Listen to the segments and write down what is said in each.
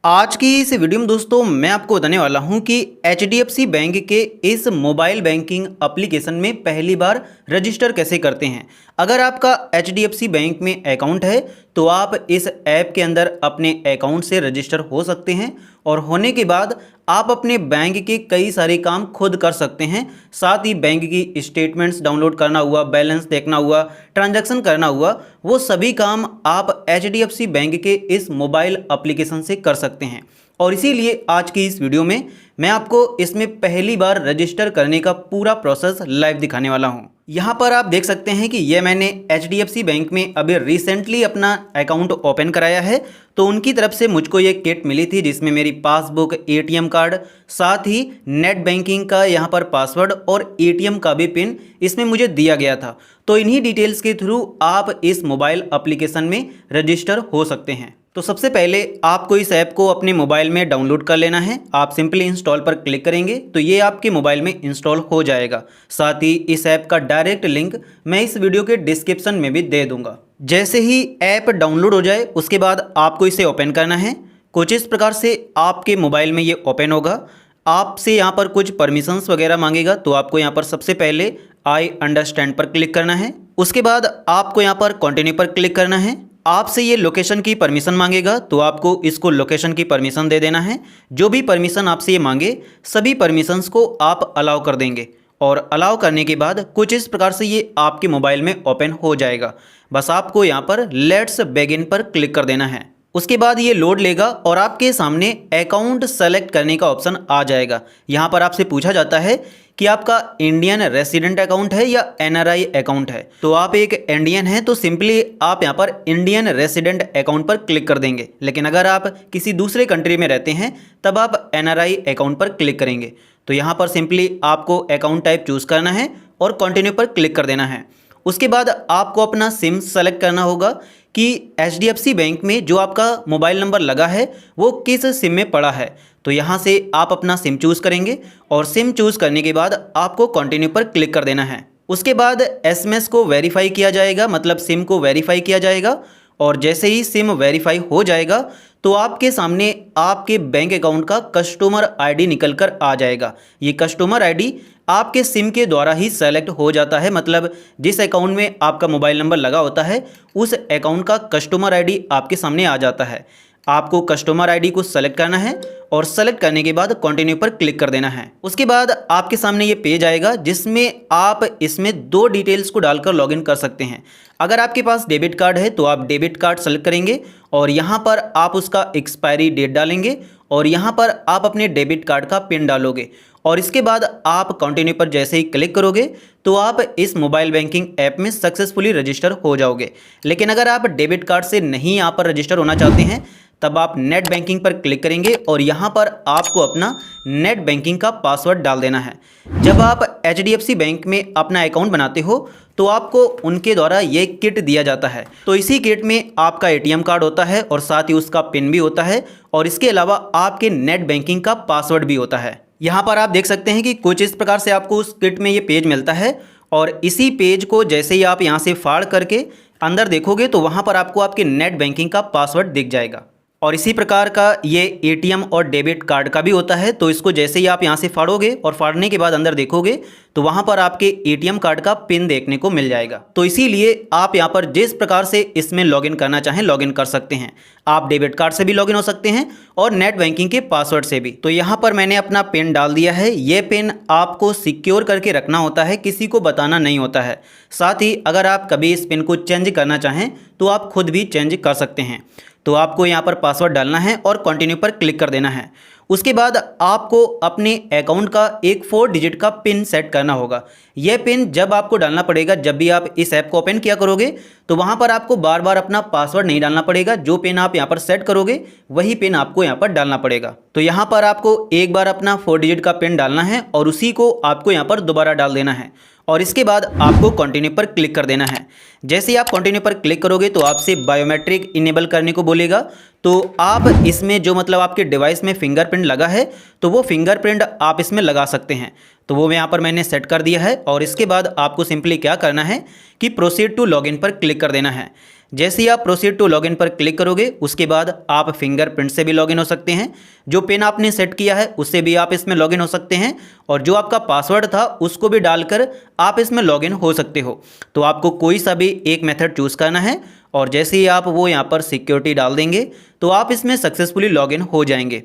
आज की इस वीडियो में दोस्तों मैं आपको बताने वाला हूं कि HDFC बैंक के इस मोबाइल बैंकिंग एप्लीकेशन में पहली बार रजिस्टर कैसे करते हैं। अगर आपका HDFC बैंक में अकाउंट है तो आप इस ऐप के अंदर अपने अकाउंट से रजिस्टर हो सकते हैं और होने के बाद आप अपने बैंक के कई सारे काम खुद कर सकते हैं। साथ ही बैंक की स्टेटमेंट्स डाउनलोड करना हुआ, बैलेंस देखना हुआ, ट्रांजैक्शन करना हुआ, वो सभी काम आप HDFC बैंक के इस मोबाइल एप्लीकेशन से कर सकते हैं। और इसीलिए आज की इस वीडियो में मैं आपको इसमें पहली बार रजिस्टर करने का पूरा प्रोसेस लाइव दिखाने वाला हूं। यहाँ पर आप देख सकते हैं कि ये मैंने HDFC बैंक में अभी रिसेंटली अपना अकाउंट ओपन कराया है। तो उनकी तरफ से मुझको ये किट मिली थी जिसमें मेरी पासबुक, ATM कार्ड, साथ ही नेट बैंकिंग का यहाँ पर पासवर्ड और ATM का भी पिन इसमें मुझे दिया गया था। तो इन्हीं डिटेल्स के थ्रू आप इस मोबाइल एप्लीकेशन में रजिस्टर हो सकते हैं। तो सबसे पहले आपको इस ऐप को अपने मोबाइल में डाउनलोड कर लेना है। आप सिंपली इंस्टॉल पर क्लिक करेंगे तो ये आपके मोबाइल में इंस्टॉल हो जाएगा। साथ ही इस ऐप का डायरेक्ट लिंक मैं इस वीडियो के डिस्क्रिप्शन में भी दे दूंगा। जैसे ही ऐप डाउनलोड हो जाए उसके बाद आपको इसे ओपन करना है। कुछ इस प्रकार से आपके मोबाइल में ये ओपन होगा। आपसे यहाँ पर कुछ परमिशंस वगैरह मांगेगा तो आपको यहाँ पर सबसे पहले आई अंडरस्टैंड पर क्लिक करना है। उसके बाद आपको यहाँ पर कंटिन्यू पर क्लिक करना है। आपसे ये लोकेशन की परमिशन मांगेगा तो आपको इसको लोकेशन की परमिशन दे देना है। जो भी परमिशन आपसे ये मांगे सभी परमिशंस को आप अलाउ कर देंगे और अलाउ करने के बाद कुछ इस प्रकार से ये आपके मोबाइल में ओपन हो जाएगा। बस आपको यहाँ पर लेट्स बिगिन पर क्लिक कर देना है। उसके बाद ये लोड लेगा और आपके सामने अकाउंट सेलेक्ट करने का ऑप्शन आ जाएगा। यहाँ पर आपसे पूछा जाता है कि आपका इंडियन रेसिडेंट अकाउंट है या NRI अकाउंट है। तो आप एक इंडियन हैं तो सिंपली आप यहाँ पर इंडियन रेसिडेंट अकाउंट पर क्लिक कर देंगे। लेकिन अगर आप किसी दूसरे कंट्री में रहते हैं तब आप NRI अकाउंट पर क्लिक करेंगे। तो यहाँ पर सिंपली आपको अकाउंट टाइप चूज़ करना है और कंटिन्यू पर क्लिक कर देना है। उसके बाद आपको अपना सिम सेलेक्ट करना होगा कि HDFC बैंक में जो आपका मोबाइल नंबर लगा है वो किस सिम में पड़ा है। तो यहाँ से आप अपना सिम चूज़ करेंगे और सिम चूज़ करने के बाद आपको कंटिन्यू पर क्लिक कर देना है। उसके बाद SMS को वेरीफाई किया जाएगा, मतलब सिम को वेरीफाई किया जाएगा। और जैसे ही सिम वेरीफाई हो जाएगा तो आपके सामने आपके बैंक अकाउंट का कस्टमर ID निकल कर आ जाएगा। ये कस्टमर ID आपके सिम के द्वारा ही सेलेक्ट हो जाता है, मतलब जिस अकाउंट में आपका मोबाइल नंबर लगा होता है उस अकाउंट का कस्टमर ID आपके सामने आ जाता है। आपको कस्टमर ID को सेलेक्ट करना है और सेलेक्ट करने के बाद कंटिन्यू पर क्लिक कर देना है। उसके बाद आपके सामने ये पेज आएगा जिसमें आप इसमें 2 डिटेल्स को डालकर लॉगिन कर सकते हैं। अगर आपके पास डेबिट कार्ड है तो आप डेबिट कार्ड सेलेक्ट करेंगे और यहाँ पर आप उसका एक्सपायरी डेट डालेंगे और यहाँ पर आप अपने डेबिट कार्ड का पिन डालोगे और इसके बाद आप कंटिन्यू पर जैसे ही क्लिक करोगे तो आप इस मोबाइल बैंकिंग ऐप में सक्सेसफुली रजिस्टर हो जाओगे। लेकिन अगर आप डेबिट कार्ड से नहीं यहाँ पर रजिस्टर होना चाहते हैं तब आप नेट बैंकिंग पर क्लिक करेंगे और यहाँ पर आपको अपना नेट बैंकिंग का पासवर्ड डाल देना है। जब आप HDFC बैंक में अपना अकाउंट बनाते हो तो आपको उनके द्वारा ये किट दिया जाता है। तो इसी किट में आपका ATM कार्ड होता है और साथ ही उसका पिन भी होता है और इसके अलावा आपके नेट बैंकिंग का पासवर्ड भी होता है। यहाँ पर आप देख सकते हैं कि कुछ इस प्रकार से आपको उस किट में ये पेज मिलता है और इसी पेज को जैसे ही आप यहाँ से फाड़ करके अंदर देखोगे तो वहाँ पर आपको आपके नेट बैंकिंग का पासवर्ड दिख जाएगा। और इसी प्रकार का ये ATM और डेबिट कार्ड का भी होता है। तो इसको जैसे ही आप यहाँ से फाड़ोगे और फाड़ने के बाद अंदर देखोगे तो वहाँ पर आपके ATM कार्ड का पिन देखने को मिल जाएगा। तो इसीलिए आप यहाँ पर जिस प्रकार से इसमें लॉगिन करना चाहें लॉगिन कर सकते हैं। आप डेबिट कार्ड से भी लॉगिन हो सकते हैं और नेट बैंकिंग के पासवर्ड से भी। तो यहाँ पर मैंने अपना पिन डाल दिया है। ये पिन आपको सिक्योर करके रखना होता है, किसी को बताना नहीं होता है। साथ ही अगर आप कभी इस पिन को चेंज करना चाहें तो आप खुद भी चेंज कर सकते हैं। तो आपको यहाँ पर पासवर्ड डालना है और कंटिन्यू पर क्लिक कर देना है। उसके बाद आपको अपने अकाउंट का एक 4 डिजिट का पिन सेट करना होगा। यह पिन जब आपको डालना पड़ेगा, जब भी आप इस ऐप को ओपन किया करोगे तो वहाँ पर आपको बार बार अपना पासवर्ड नहीं डालना पड़ेगा। जो पिन आप यहाँ पर सेट करोगे वही पिन आपको यहाँ पर डालना पड़ेगा। तो यहाँ पर आपको एक बार अपना 4 डिजिट का पिन डालना है और उसी को आपको यहाँ पर दोबारा डाल देना है और इसके बाद आपको कंटिन्यू पर क्लिक कर देना है। जैसे ही आप कंटिन्यू पर क्लिक करोगे तो आपसे बायोमेट्रिक इनेबल करने को बोलेगा। तो आप इसमें जो मतलब आपके डिवाइस में फिंगरप्रिंट लगा है तो वो फिंगरप्रिंट आप इसमें लगा सकते हैं। तो वो यहाँ पर मैंने सेट कर दिया है और इसके बाद आपको सिंपली क्या करना है कि प्रोसीड टू लॉगिन पर क्लिक कर देना है। जैसे ही आप प्रोसीड टू लॉगिन पर क्लिक करोगे उसके बाद आप फिंगरप्रिंट से भी लॉगिन हो सकते हैं। जो पिन आपने सेट किया है उससे भी आप इसमें लॉगिन हो सकते हैं और जो आपका पासवर्ड था उसको भी डालकर आप इसमें लॉगिन हो सकते हो। तो आपको कोई सा भी एक मेथड चूज़ करना है और जैसे ही आप वो यहाँ पर सिक्योरिटी डाल देंगे तो आप इसमें सक्सेसफुली लॉगिन हो जाएंगे।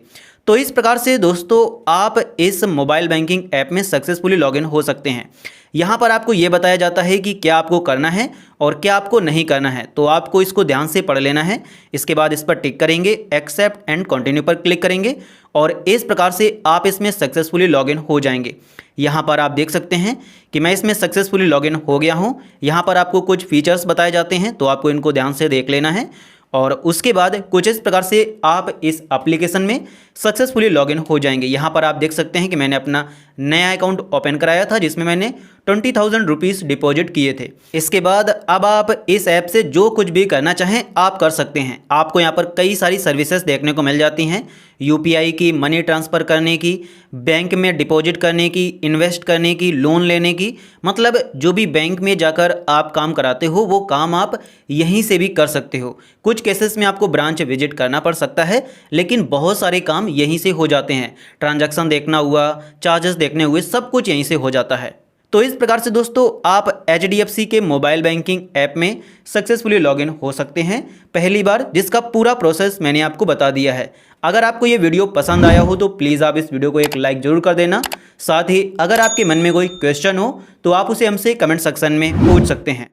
तो इस प्रकार से दोस्तों आप इस मोबाइल बैंकिंग ऐप में सक्सेसफुली लॉगिन हो सकते हैं। यहाँ पर आपको ये बताया जाता है कि क्या आपको करना है और क्या आपको नहीं करना है, तो आपको इसको ध्यान से पढ़ लेना है। इसके बाद इस पर टिक करेंगे, एक्सेप्ट एंड कंटिन्यू पर क्लिक करेंगे और इस प्रकार से आप इसमें सक्सेसफुली लॉगिन हो जाएंगे। यहाँ पर आप देख सकते हैं कि मैं इसमें सक्सेसफुली लॉगिन हो गया हूँ। यहाँ पर आपको कुछ फीचर्स बताए जाते हैं तो आपको इनको ध्यान से देख लेना है और उसके बाद कुछ इस प्रकार से आप इस एप्लीकेशन में सक्सेसफुली लॉगिन हो जाएंगे। यहाँ पर आप देख सकते हैं कि मैंने अपना नया अकाउंट ओपन कराया था जिसमें मैंने 20,000 रुपीज़ डिपॉजिट किए थे। इसके बाद अब आप इस ऐप से जो कुछ भी करना चाहें आप कर सकते हैं। आपको यहाँ पर कई सारी सर्विसेज देखने को मिल जाती हैं, यूपीआई की, मनी ट्रांसफ़र करने की, बैंक में डिपॉजिट करने की, इन्वेस्ट करने की, लोन लेने की, मतलब जो भी बैंक में जाकर आप काम कराते हो वो काम आप यहीं से भी कर सकते हो। कुछ केसेस में आपको ब्रांच विजिट करना पड़ सकता है लेकिन बहुत सारे काम यहीं से हो जाते हैं। ट्रांजैक्शन देखना हुआ, चार्जेस देखने हुए, सब कुछ यहीं से हो जाता है। तो इस प्रकार से दोस्तों आप HDFC के मोबाइल बैंकिंग ऐप में सक्सेसफुली लॉगिन हो सकते हैं पहली बार, जिसका पूरा प्रोसेस मैंने आपको बता दिया है। अगर आपको ये वीडियो पसंद आया हो तो प्लीज़ आप इस वीडियो को एक लाइक ज़रूर कर देना। साथ ही अगर आपके मन में कोई क्वेश्चन हो तो आप उसे हमसे कमेंट सेक्शन में पूछ सकते हैं।